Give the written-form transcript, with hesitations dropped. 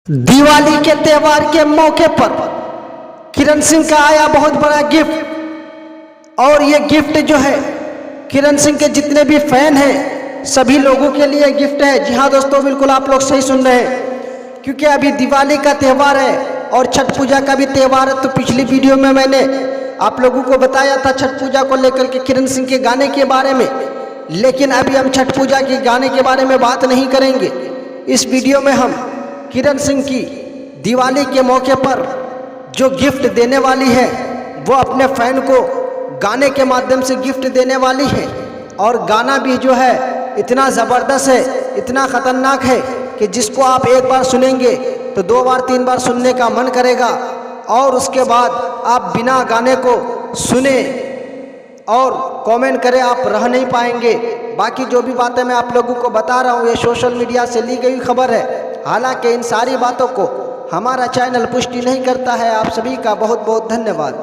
दिवाली के त्योहार के मौके पर किरण सिंह का आया बहुत बड़ा गिफ्ट। और ये गिफ्ट जो है किरण सिंह के जितने भी फैन हैं सभी लोगों के लिए गिफ्ट है। जी हाँ दोस्तों, बिल्कुल आप लोग सही सुन रहे हैं, क्योंकि अभी दिवाली का त्यौहार है और छठ पूजा का भी त्यौहार है। तो पिछली वीडियो में मैंने आप लोगों को बताया था छठ पूजा को लेकर के किरण सिंह के गाने के बारे में, लेकिन अभी हम छठ पूजा के गाने के बारे में बात नहीं करेंगे। इस वीडियो में हम किरण सिंह की दिवाली के मौके पर जो गिफ्ट देने वाली है वो अपने फैन को गाने के माध्यम से गिफ्ट देने वाली है। और गाना भी जो है इतना ज़बरदस्त है, इतना ख़तरनाक है कि जिसको आप एक बार सुनेंगे तो 2 बार 3 बार सुनने का मन करेगा और उसके बाद आप बिना गाने को सुने और कमेंट करें आप रह नहीं पाएंगे। बाकी जो भी बातें मैं आप लोगों को बता रहा हूँ ये सोशल मीडिया से ली गई खबर है। हालांकि इन सारी बातों को हमारा चैनल पुष्टि नहीं करता है। आप सभी का बहुत बहुत धन्यवाद।